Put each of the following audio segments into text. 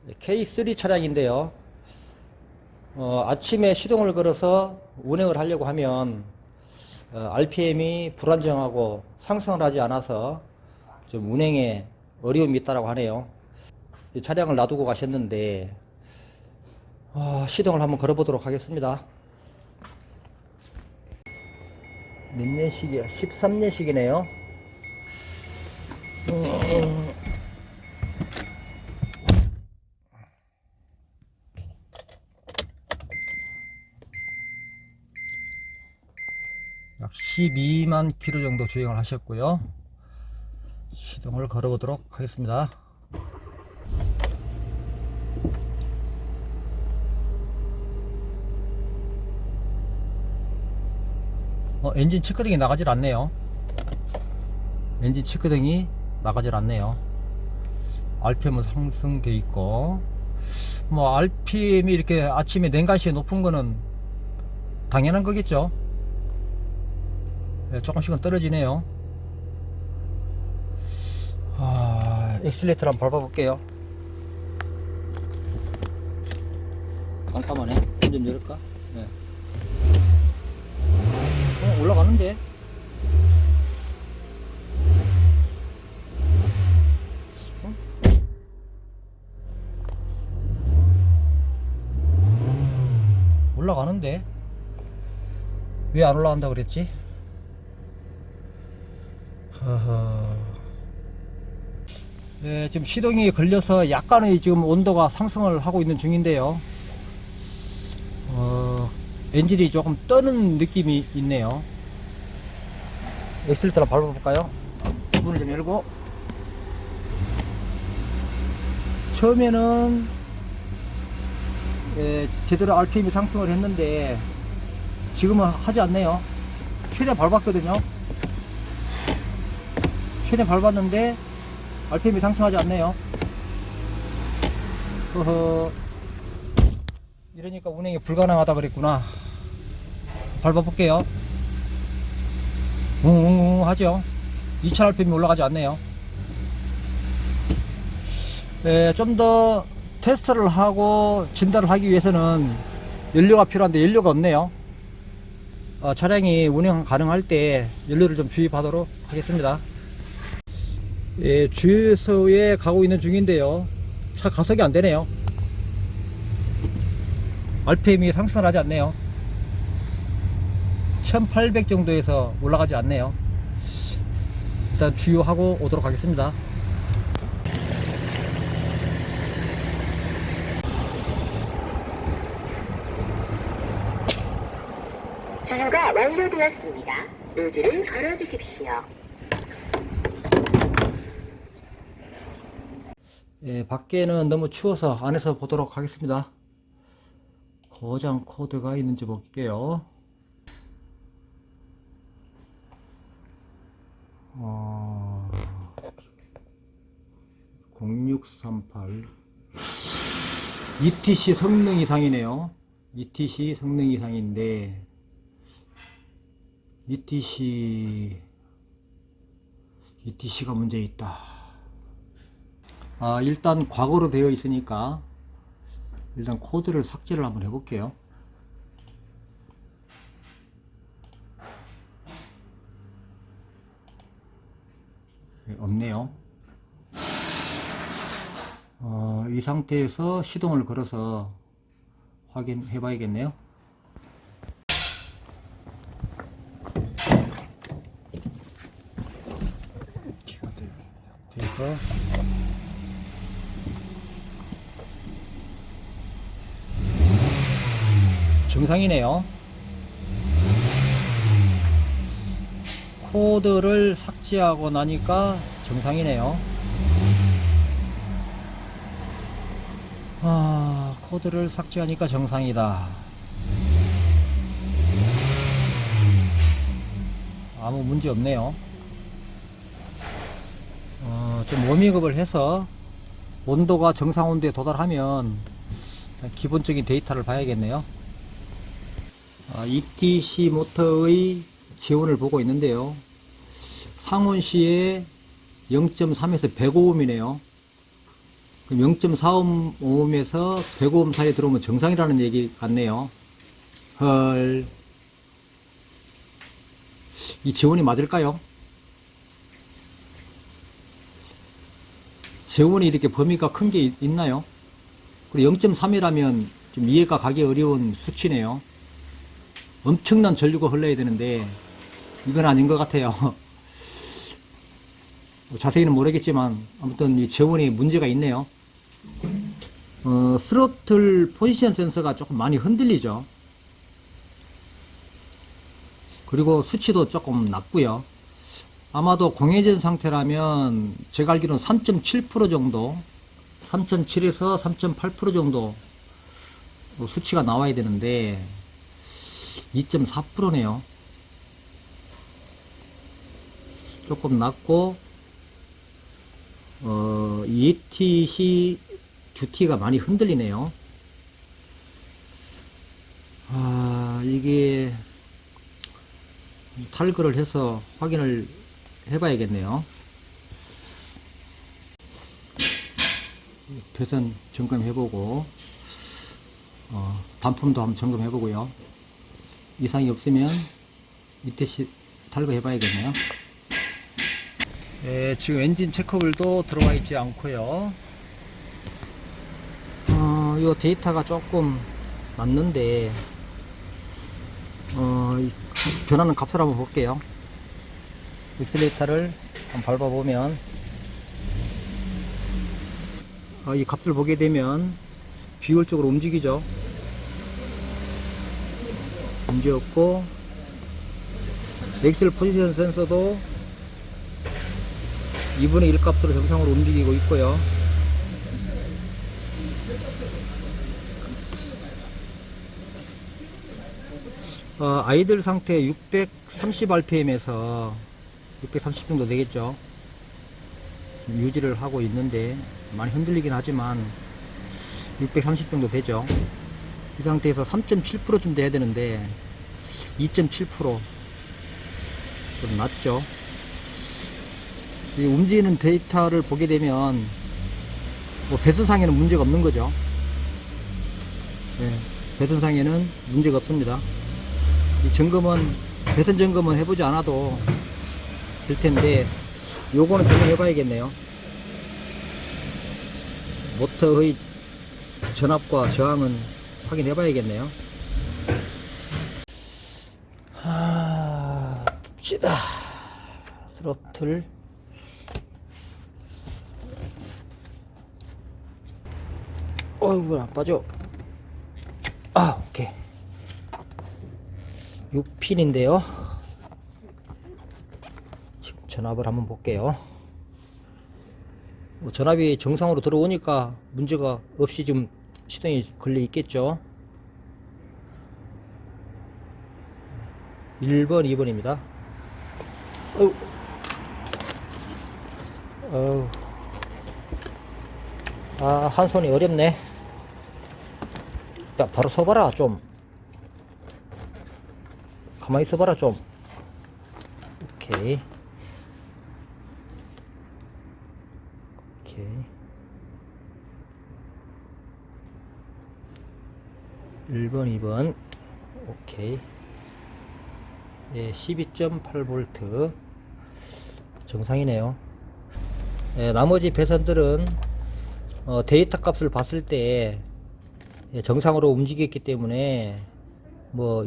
K3 차량인데요. 아침에 시동을 걸어서 운행을 하려고 하면 RPM이 불안정하고 상승을 하지 않아서 좀 운행에 어려움이 있다고 하네요. 이 차량을 놔두고 가셨는데 시동을 한번 걸어보도록 하겠습니다. 몇 년식이야? 13년식이네요. 약 12만 킬로 정도 주행을 하셨고요. 시동을 걸어보도록 하겠습니다. 엔진 체크등이 나가질 않네요. 엔진 체크등이 나가질 않네요. RPM은 상승되어 있고, RPM이 이렇게 아침에 냉간시에 높은 거는 당연한 거겠죠. 조금씩은 떨어지네요. 엑셀레이터를 한번 밟아볼게요. 깜깜하네. 문 좀 열을까? 네. 올라가는데? 올라가는데? 왜 안 올라간다 그랬지? 네, 지금 시동이 걸려서 약간의 지금 온도가 상승을 하고 있는 중인데요. 엔진이 조금 떠는 느낌이 있네요. 엑셀레이터를 밟아볼까요? 문을 좀 열고. 처음에는 제대로 RPM이 상승을 했는데 지금은 하지 않네요. 최대한 밟았거든요. 최대한 밟았는데 RPM이 상승하지 않네요. 이러니까 운행이 불가능하다 그랬구나. 밟아볼게요. 웅웅웅 하죠. 2000 RPM이 올라가지 않네요. 좀 더 테스트를 하고 진단을 하기 위해서는 연료가 필요한데 연료가 없네요. 차량이 운행 가능할 때 연료를 좀 주입하도록 하겠습니다. 주유소에 가고 있는 중인데요. 차 가속이 안 되네요. RPM이 상승을 하지 않네요. 1800 정도에서 올라가지 않네요. 일단 주유하고 오도록 하겠습니다. 주유가 완료되었습니다. 노즐을 걸어주십시오. 밖에는 너무 추워서 안에서 보도록 하겠습니다. 고장 코드가 있는지 볼게요. 0638 ETC 성능 이상이네요. ETC 성능 이상인데 ETC가 문제 있다. 일단 과거로 되어 있으니까 일단 코드를 삭제를 한번 해볼게요. 없네요. 이 상태에서 시동을 걸어서 확인해 봐야겠네요. 돼서 정상이네요. 코드를 삭제하고 나니까 정상이네요. 코드를 삭제하니까 정상이다. 아무 문제 없네요. 좀 워밍업을 해서 온도가 정상 온도에 도달하면 기본적인 데이터를 봐야겠네요. ETC 모터의 지원을 보고 있는데요. 상온시에 0.3에서 105ohm이네요. 0.45ohm에서 105ohm 사이에 들어오면 정상이라는 얘기 같네요. 헐. 이 재원이 맞을까요? 재원이 이렇게 범위가 큰 게 있나요? 그리고 0.3이라면 좀 이해가 가기 어려운 수치네요. 엄청난 전류가 흘러야 되는데 이건 아닌 것 같아요. 자세히는 모르겠지만 아무튼 이 재원이 문제가 있네요. 스로틀 포지션 센서가 조금 많이 흔들리죠. 그리고 수치도 조금 낮고요. 아마도 공회전 상태라면 제가 알기로는 3.7% 정도, 3.7에서 3.8% 정도 수치가 나와야 되는데 2.4%네요. 조금 낮고 ETC 듀티가 많이 흔들리네요. 이게 탈거를 해서 확인을 해봐야겠네요. 배선 점검해보고 단품도 한번 점검해보고요. 이상이 없으면 ETC 탈거해봐야겠네요. 지금 엔진 체커볼도 들어와 있지 않고요. 이 데이터가 조금 맞는데 변하는 값을 한번 볼게요. 엑셀레이터를 한번 밟아보면 이 값을 보게 되면 비효율적으로 움직이죠. 문제 없고 엑셀 포지션 센서도 2분의 1 값으로 정상으로 움직이고 있고요. 아이들 상태 630rpm에서 630 정도 되겠죠. 유지를 하고 있는데 많이 흔들리긴 하지만 630 정도 되죠. 이 상태에서 3.7%쯤 돼야 되는데 2.7% 좀 낮죠. 이 움직이는 데이터를 보게 되면 배선상에는 문제가 없는 거죠. 배선상에는 문제가 없습니다. 이 점검은 배선 점검은 해보지 않아도 될 텐데 요거는 점검해 봐야겠네요. 모터의 전압과 저항은 확인해 봐야겠네요. 봅시다. 스로틀 어이구 안 빠져. 오케이. 6핀인데요. 지금 전압을 한번 볼게요. 전압이 정상으로 들어오니까 문제가 없이 좀 시동이 걸려 있겠죠. 1번, 2번입니다. 한 손이 어렵네. 야, 바로 서봐라, 좀. 가만히 서봐라, 좀. 오케이. 오케이. 1번, 2번. 오케이. 12.8V. 정상이네요. 나머지 배선들은 데이터 값을 봤을 때 정상으로 움직였기 때문에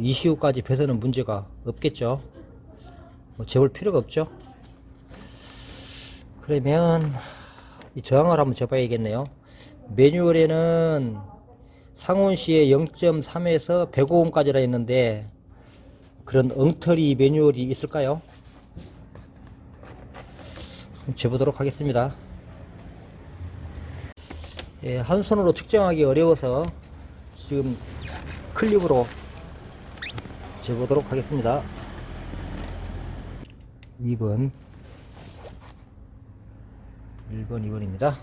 이시후까지 배선은 문제가 없겠죠. 재볼 필요가 없죠. 그러면 이 저항을 한번 재봐야겠네요. 매뉴얼에는 상온시에 0.3에서 105ohm까지라 했는데 그런 엉터리 매뉴얼이 있을까요? 재보도록 하겠습니다. 한 손으로 측정하기 어려워서 지금 클립으로 재보도록 하겠습니다. 2번 1번 2번입니다.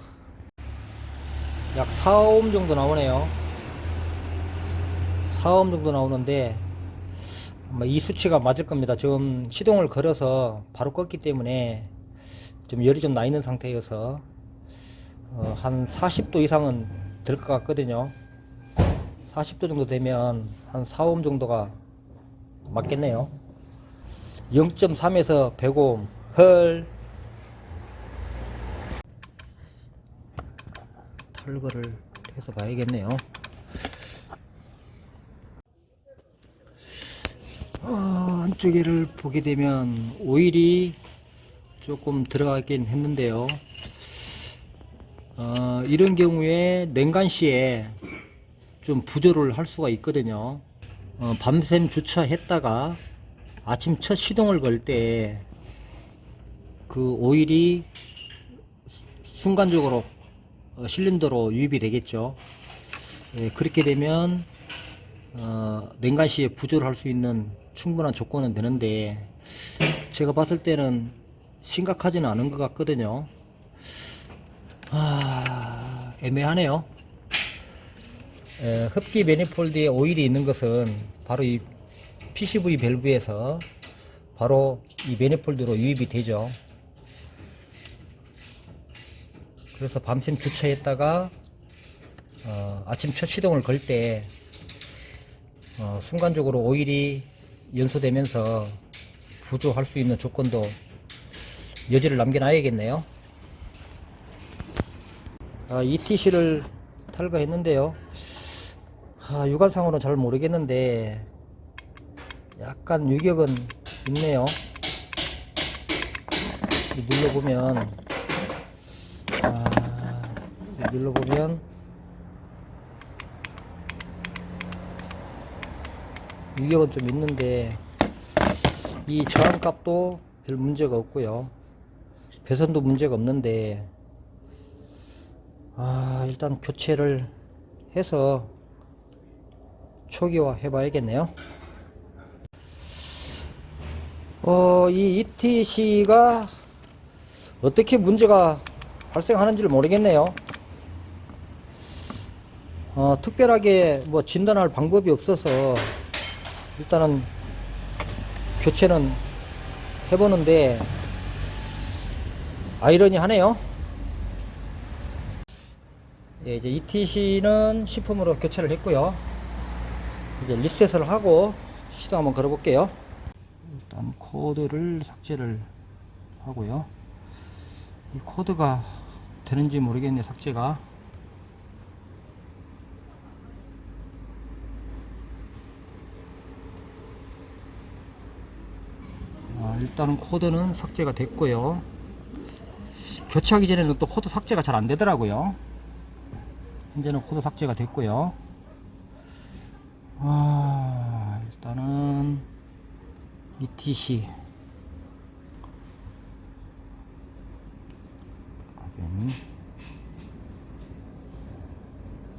약 4ohm 정도 나오네요. 4ohm 정도 나오는데 아마 이 수치가 맞을 겁니다. 지금 시동을 걸어서 바로 껐기 때문에 좀 열이 좀 나 있는 상태여서 한 40도 이상은 될 것 같거든요. 40도 정도 되면 한 4옴 정도가 맞겠네요. 0.3에서 100옴. 헐. 탈거를 해서 봐야겠네요. 안쪽에를 보게 되면 오일이 조금 들어가긴 했는데요. 이런 경우에 냉간시에 좀 부조를 할 수가 있거든요. 밤샘 주차했다가 아침 첫 시동을 걸 때 그 오일이 순간적으로 실린더로 유입이 되겠죠. 그렇게 되면 냉간시에 부조를 할 수 있는 충분한 조건은 되는데, 제가 봤을 때는 심각하지는 않은 것 같거든요. 애매하네요. 흡기 매니폴드에 오일이 있는 것은 바로 이 PCV 밸브에서 바로 이 매니폴드로 유입이 되죠. 그래서 밤샘 주차했다가 아침 첫 시동을 걸 때 순간적으로 오일이 연소되면서 부조할 수 있는 조건도 여지를 남겨놔야겠네요. ETC를 탈거했는데요. 육안상으로는 잘 모르겠는데 약간 유격은 있네요. 눌러보면 유격은 좀 있는데, 이 저항값도 별 문제가 없고요. 배선도 문제가 없는데, 일단 교체를 해서 초기화 해봐야겠네요. 이 ETC가 어떻게 문제가 발생하는지를 모르겠네요. 특별하게 뭐 진단할 방법이 없어서 일단은 교체는 해보는데 아이러니하네요. 이제 ETC는 시품으로 교체를 했고요. 이제 리셋을 하고 시동 한번 걸어볼게요. 일단 코드를 삭제를 하고요. 이 코드가 되는지 모르겠네, 삭제가. 일단은 코드는 삭제가 됐고요. 교체하기 전에는 또 코드 삭제가 잘 안 되더라고요. 현재는 코드 삭제가 됐고요. 일단은 ETC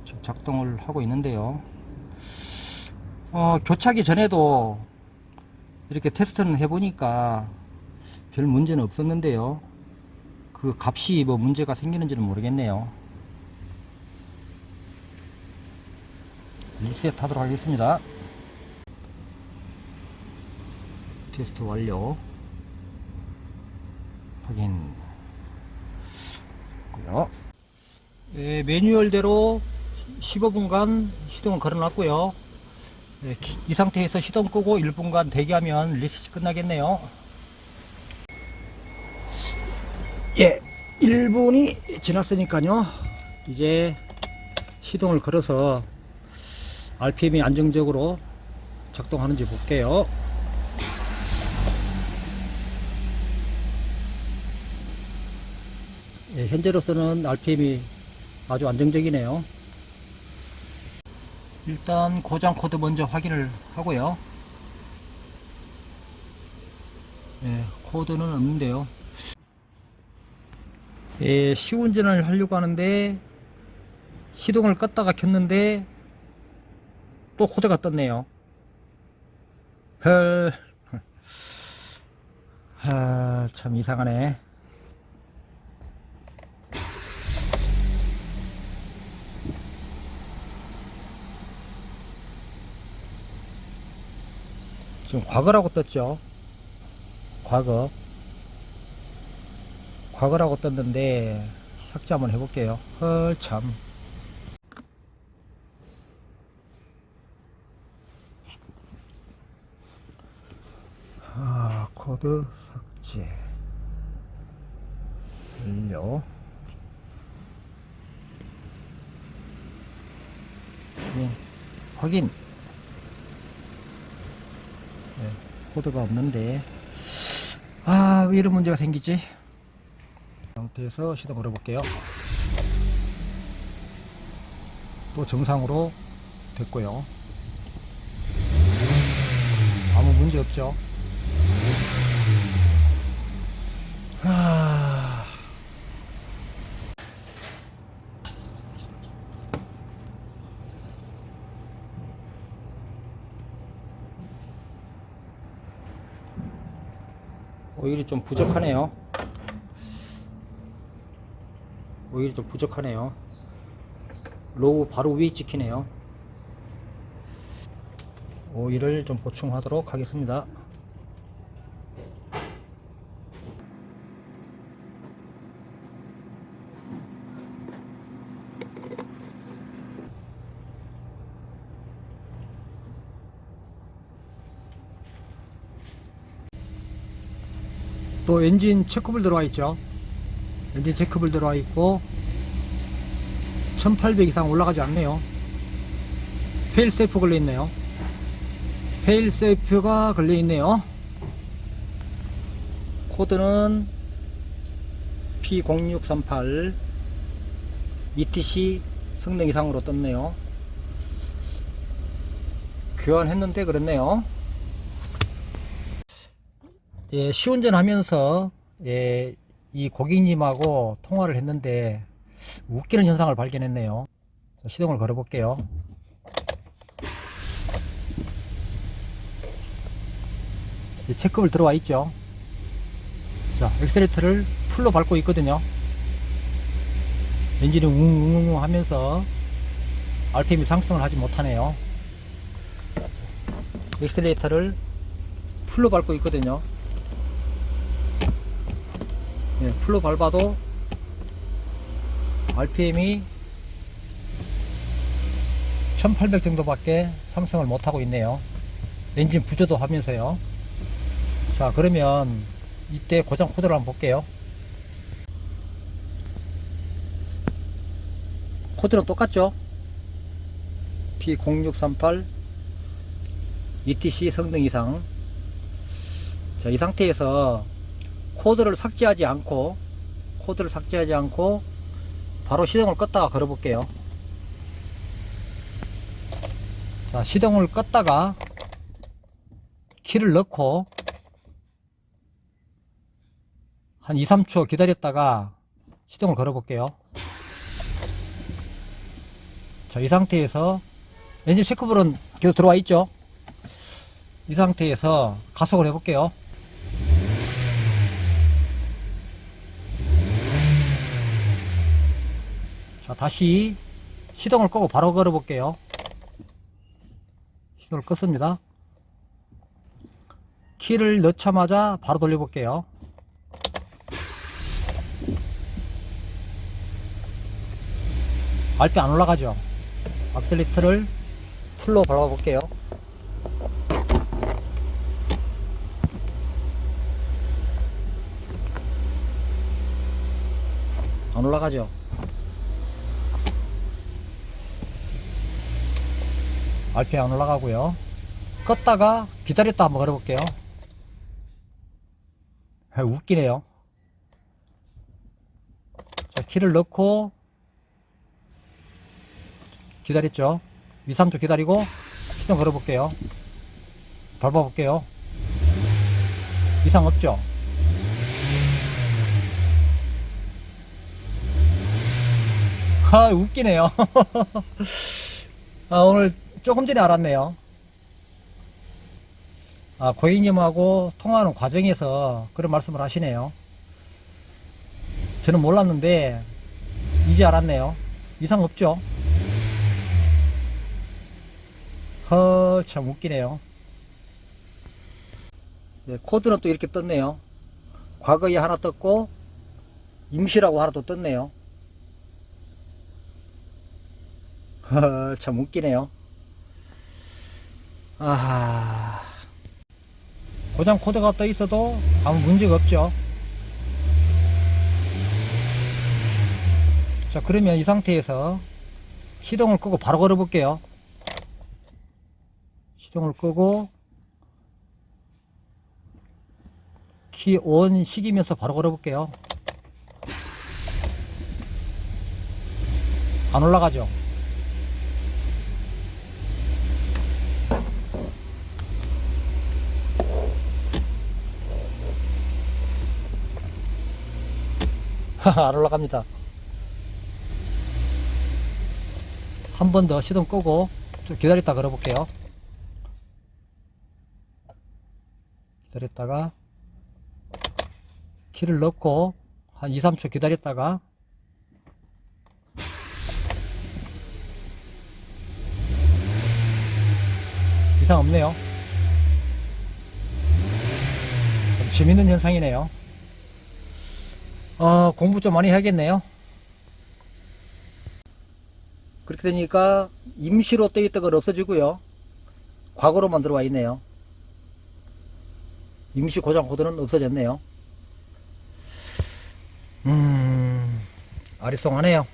지금 작동을 하고 있는데요. 교체하기 전에도 이렇게 테스트는 해보니까 별 문제는 없었는데요. 그 값이 뭐 문제가 생기는지는 모르겠네요. 리셋 하도록 하겠습니다. 테스트 완료. 확인. 매뉴얼대로 15분간 시동을 걸어놨고요. 이 상태에서 시동 끄고 1분간 대기하면 리셋이 끝나겠네요. 1분이 지났으니까요. 이제 시동을 걸어서 RPM이 안정적으로 작동하는지 볼게요. 현재로서는 RPM이 아주 안정적이네요. 일단 고장 코드 먼저 확인을 하고요. 코드는 없는데요. 시운전을 하려고 하는데 시동을 껐다가 켰는데 또 코드가 떴네요. 헐. 참 이상하네. 지금 과거라고 떴죠. 과거라고 떴는데 삭제 한번 해볼게요. 헐, 참. 코드 삭제 완료. 확인. 네, 코드가 없는데 왜 이런 문제가 생기지? 상태에서 시동 걸어볼게요. 또 정상으로 됐고요. 아무 문제 없죠. 오일이 좀 부족하네요. 오일이 좀 부족하네요. 로우 바로 위에 찍히네요. 오일을 좀 보충하도록 하겠습니다. 또 엔진 체크볼 들어와 있죠. 엔진 체크볼 들어와 있고 1800 이상 올라가지 않네요. 페일세이프 걸려 있네요. 페일세이프가 걸려 있네요. 코드는 P0638 ETC 성능 이상으로 떴네요. 교환했는데 그렇네요. 예, 시운전 하면서 이 고객님하고 통화를 했는데 웃기는 현상을 발견했네요. 시동을 걸어 볼게요. 체크볼 들어와 있죠. 자, 엑셀레이터를 풀로 밟고 있거든요. 엔진이 웅웅웅 하면서 RPM이 상승을 하지 못하네요. 엑셀레이터를 풀로 밟고 있거든요. 네, 풀로 밟아도 RPM이 1800 정도밖에 상승을 못하고 있네요. 엔진 부조도 하면서요. 자, 그러면 이때 고장 코드를 한번 볼게요. 코드는 똑같죠? P0638 ETC 성능 이상. 자, 이 상태에서 코드를 삭제하지 않고 바로 시동을 껐다가 걸어 볼게요. 자, 시동을 껐다가 키를 넣고 한 2, 3초 기다렸다가 시동을 걸어 볼게요. 자, 이 상태에서 엔진 체크볼은 계속 들어와 있죠. 이 상태에서 가속을 해 볼게요. 자, 다시 시동을 끄고 바로 걸어 볼게요. 시동을 껐습니다. 키를 넣자마자 바로 돌려 볼게요. RPM 안 올라가죠. 악셀레이터를 풀로 밟아 볼게요. 안 올라가죠. RPM 안 올라가고요. 껐다가 기다렸다 한번 걸어 볼게요. 웃기네요. 자, 키를 넣고 기다렸죠. 2, 3초 기다리고 시동 걸어 볼게요. 밟아 볼게요. 이상 없죠. 웃기네요. 오늘 조금 전에 알았네요. 고객님하고 통화하는 과정에서 그런 말씀을 하시네요. 저는 몰랐는데 이제 알았네요. 이상 없죠. 참 웃기네요. 네, 코드는 또 이렇게 떴네요. 과거에 하나 떴고 임시라고 하나 또 떴네요. 참 웃기네요. 고장 코드가 떠 있어도 아무 문제가 없죠. 자, 그러면 이 상태에서 시동을 끄고 바로 걸어 볼게요. 시동을 끄고 키 온 시키면서 바로 걸어 볼게요. 안 올라가죠. 안 올라갑니다. 한 번 더 시동 끄고 좀 기다렸다 걸어 볼게요. 기다렸다가 키를 넣고 한 2, 3초 기다렸다가 이상 없네요. 좀 재밌는 현상이네요. 공부 좀 많이 해야겠네요. 그렇게 되니까 임시로 떠 있던 건 없어지고요. 과거로만 들어와 있네요. 임시 고장 코드는 없어졌네요. 아리송하네요.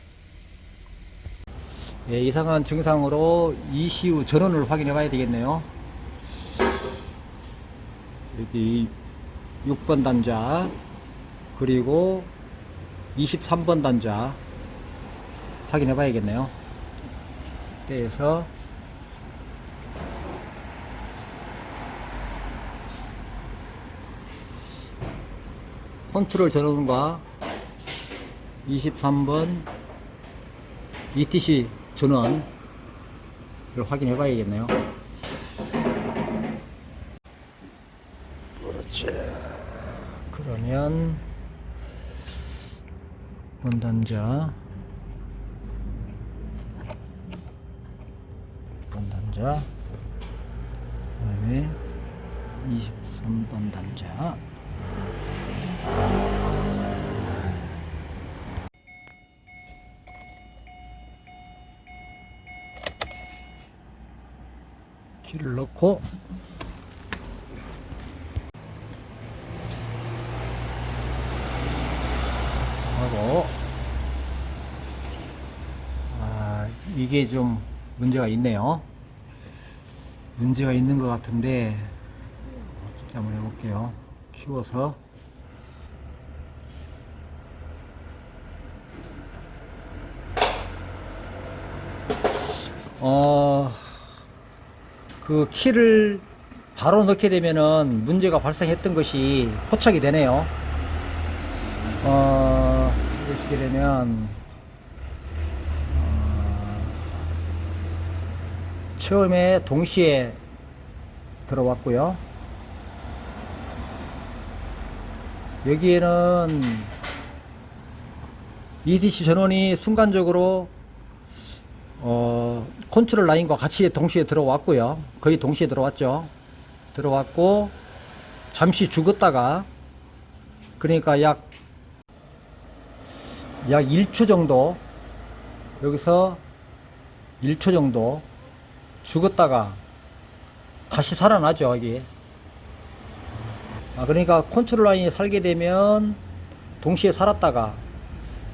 예, 이상한 증상으로 ECU 전원을 확인해 봐야 되겠네요. 여기 6번 단자 그리고 23번 단자 확인해 봐야겠네요. 그래서 컨트롤 전원과 23번 ETC 전원을 확인해 봐야겠네요. 그렇지. 그러면 원단자 그 다음에 23번 단자 키를 넣고 하고 이게 좀 문제가 있네요. 문제가 있는 것 같은데 어떻게 한번 해볼게요. 키워서 그 키를 바로 넣게 되면은 문제가 발생했던 것이 포착이 되네요. 이렇게 되면 처음에 동시에 들어왔고요. 여기에는 ETC 전원이 순간적으로 컨트롤 라인과 같이 동시에 들어왔고요. 거의 동시에 들어왔죠. 들어왔고 잠시 죽었다가 그러니까 약 1초 정도 여기서 1초 정도 죽었다가 다시 살아나죠. 여기 그러니까 컨트롤 라인이 살게 되면 동시에 살았다가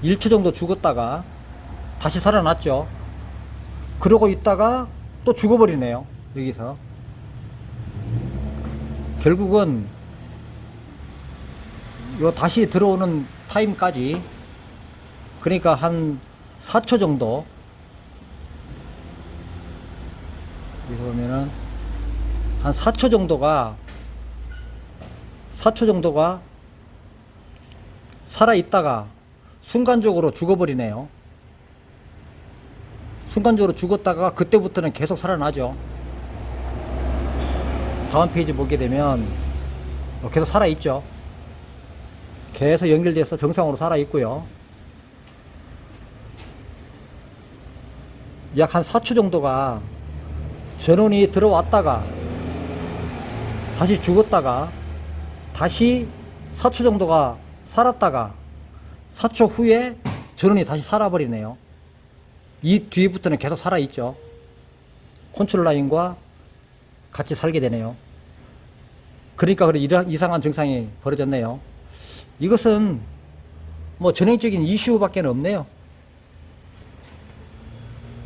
1초 정도 죽었다가 다시 살아났죠. 그러고 있다가 또 죽어버리네요. 여기서 결국은 요 다시 들어오는 타임까지 그러니까 한 4초 정도 여기서 보면은 한 4초 정도가 살아있다가 순간적으로 죽어버리네요. 순간적으로 죽었다가 그때부터는 계속 살아나죠. 다음 페이지 보게 되면 계속 살아있죠. 계속 연결돼서 정상으로 살아있고요. 약 한 4초 정도가 전원이 들어왔다가 다시 죽었다가 다시 4초 정도가 살았다가 4초 후에 전원이 다시 살아버리네요. 이 뒤부터는 계속 살아있죠. 컨트롤 라인과 같이 살게 되네요. 그러니까 이런 이상한 증상이 벌어졌네요. 이것은 뭐 전형적인 이슈밖에 없네요.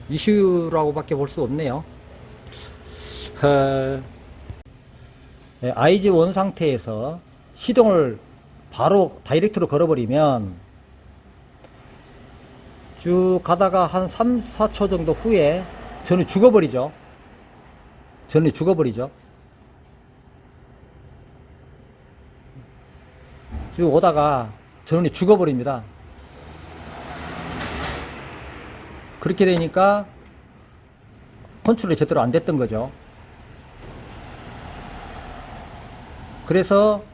이슈라고 밖에 볼 수 없네요. IZ 원 상태에서 시동을 바로 다이렉트로 걸어버리면 쭉 가다가 한 3, 4초 정도 후에 전원이 죽어버리죠. 전원이 죽어버리죠. 쭉 오다가 전원이 죽어버립니다. 그렇게 되니까 컨트롤이 제대로 안 됐던 거죠. 그래서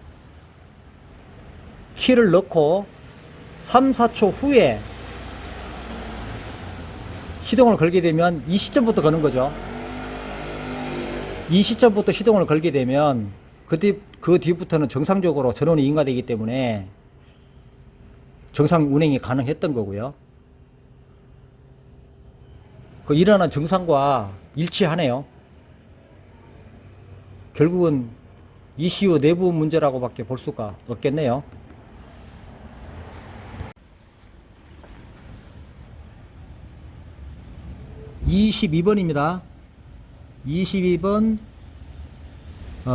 키를 넣고 3, 4초 후에 시동을 걸게 되면 이 시점부터 거는 거죠. 이 시점부터 시동을 걸게 되면 그 뒤부터는 정상적으로 전원이 인가되기 때문에 정상 운행이 가능했던 거고요. 그 일어난 증상과 일치하네요. 결국은 ECU 내부 문제라고 밖에 볼 수가 없겠네요. 22번입니다. 22번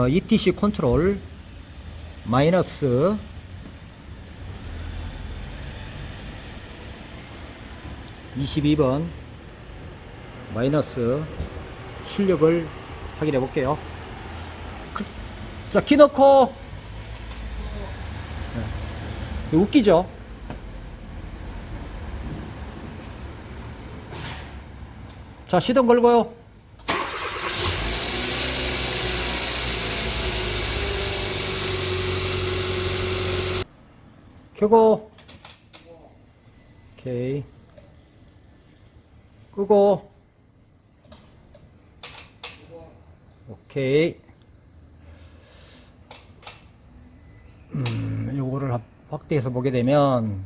ETC 컨트롤 마이너스 22번 마이너스 출력을 확인해 볼게요. 자, 키 넣고 웃기죠? 자, 시동 걸고요. 켜고 오케이 끄고 오케이 요거를 확대해서 보게 되면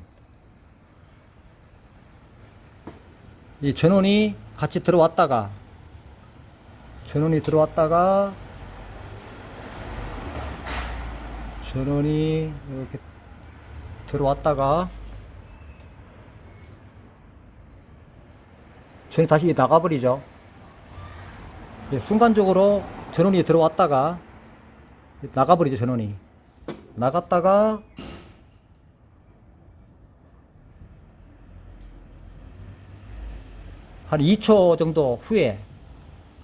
이 전원이 같이 들어왔다가 전원이 이렇게 들어왔다가 전원이 다시 나가버리죠. 순간적으로 전원이 들어왔다가 나가버리죠. 전원이 나갔다가 한 2초 정도 후에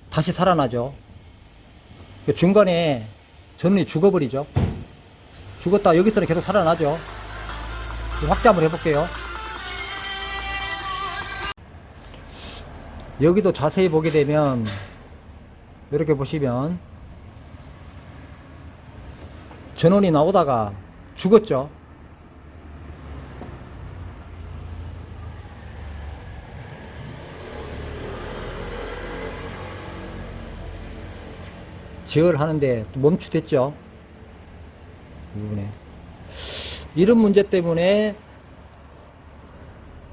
다시 살아나죠. 중간에 전원이 죽어버리죠. 죽었다 여기서는 계속 살아나죠. 확대 한번 해볼게요. 여기도 자세히 보게 되면 이렇게 보시면 전원이 나오다가 죽었죠. 제어를 하는데 멈추됐죠. 이 부분에 이런 문제 때문에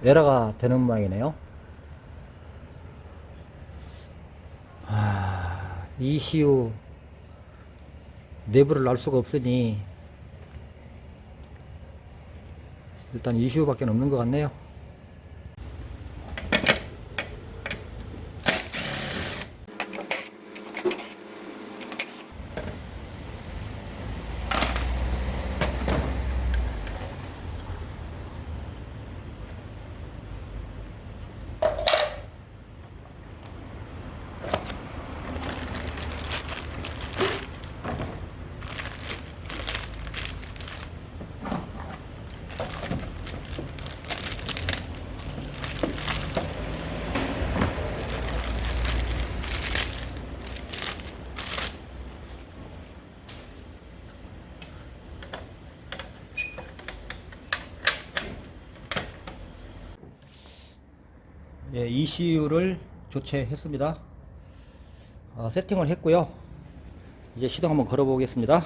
에러가 되는 모양이네요. ECU 내부를 알 수가 없으니 일단 ECU밖에 없는 것 같네요. 예, ECU를 교체했습니다. 세팅을 했고요. 이제 시동 한번 걸어 보겠습니다.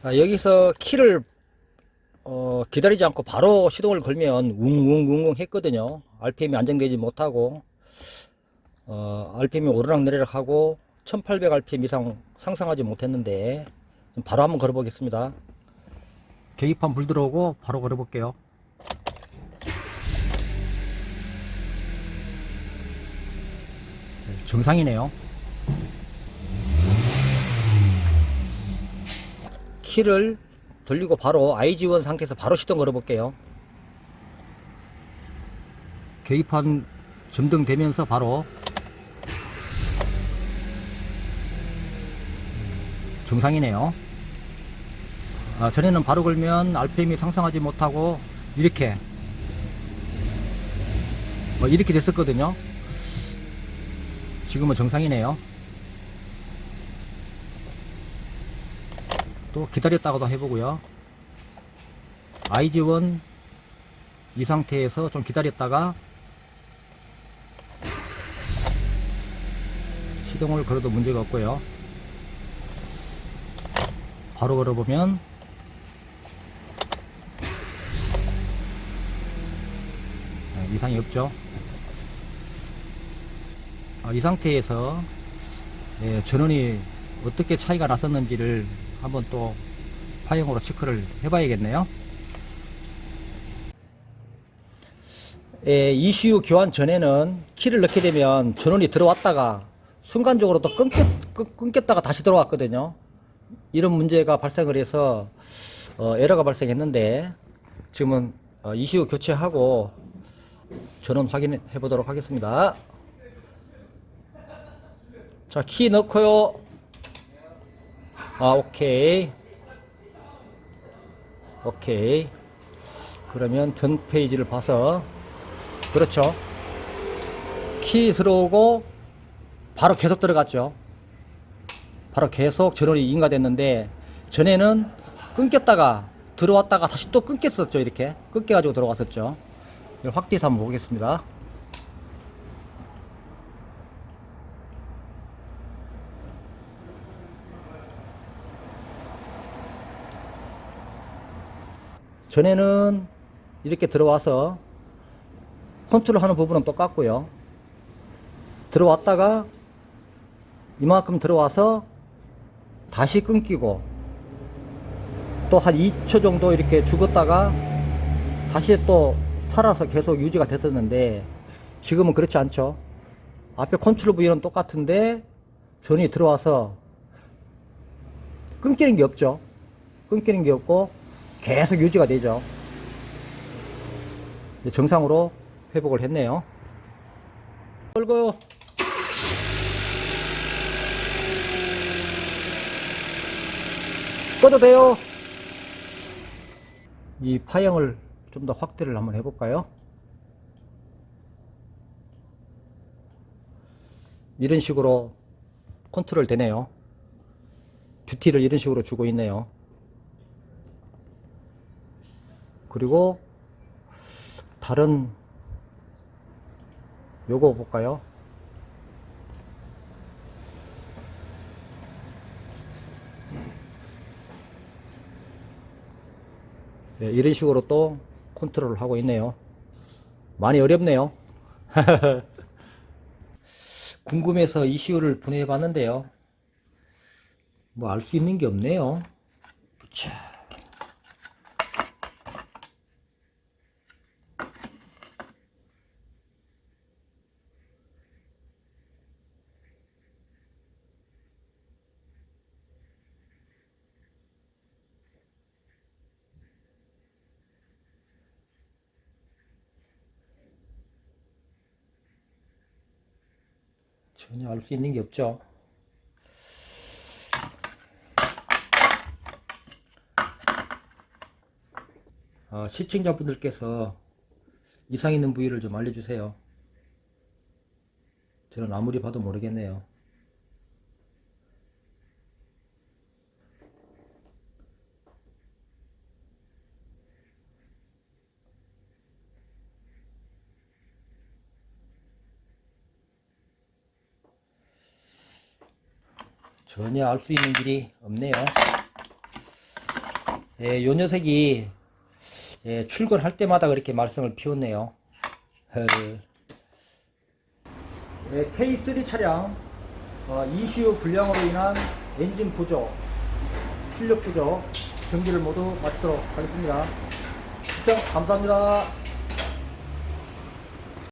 여기서 키를 기다리지 않고 바로 시동을 걸면 웅웅웅웅 했거든요. RPM이 안정되지 못하고 RPM이 오르락내리락 하고 1800rpm 이상 상승하지 못했는데 바로 한번 걸어 보겠습니다. 계기판 불 들어오고 바로 걸어 볼게요. 정상이네요. 키를 돌리고 바로 IG원 상태에서 바로 시동 걸어 볼게요. 계기판 점등되면서 바로 정상이네요. 전에는 바로 걸면 RPM이 상승하지 못하고 이렇게 이렇게 됐었거든요. 지금은 정상이네요. 또 기다렸다가도 해보고요. IG원 이 상태에서 좀 기다렸다가 시동을 걸어도 문제가 없고요. 바로 걸어보면 이상이 없죠. 이 상태에서 전원이 어떻게 차이가 났었는지를 한번 또 파형으로 체크를 해봐야겠네요. ECU 교환 전에는 키를 넣게 되면 전원이 들어왔다가 순간적으로 또 끊겼다가 다시 들어왔거든요. 이런 문제가 발생을 해서 에러가 발생했는데 지금은 ECU 교체하고 전원 확인해 보도록 하겠습니다. 자, 키 넣고요. 오케이. 오케이. 그러면 전 페이지를 봐서 그렇죠. 키 들어오고 바로 계속 들어갔죠. 바로 계속 전원이 인가됐는데 전에는 끊겼다가 들어왔다가 다시 또 끊겼었죠. 이렇게 끊겨가지고 들어갔었죠. 이걸 확대해서 한번 보겠습니다. 전에는 이렇게 들어와서 컨트롤 하는 부분은 똑같고요. 들어왔다가 이만큼 들어와서 다시 끊기고 또 한 2초 정도 이렇게 죽었다가 다시 또 살아서 계속 유지가 됐었는데 지금은 그렇지 않죠. 앞에 컨트롤 부위는 똑같은데 전이 들어와서 끊기는 게 없죠. 끊기는 게 없고 계속 유지가 되죠. 정상으로 회복을 했네요. 걸고요. 꺼도 돼요. 이 파형을 좀 더 확대를 한번 해볼까요? 이런 식으로 컨트롤 되네요. 듀티를 이런 식으로 주고 있네요. 그리고 다른 요거 볼까요? 네, 이런 식으로 또 컨트롤을 하고 있네요. 많이 어렵네요. 궁금해서 ECU를 분해해 봤는데요. 뭐 알 수 있는 게 없네요. 부차. 전혀 알 수 있는 게 없죠. 시청자분들께서 이상 있는 부위를 좀 알려주세요. 저는 아무리 봐도 모르겠네요. 전혀 알 수 있는 길이 없네요. 요 녀석이 예, 출근할 때마다 그렇게 말썽을 피웠네요. 예, K3 차량 ECU 불량으로 인한 엔진 부족, 출력 부족, 경기를 모두 마치도록 하겠습니다. 시청 감사합니다.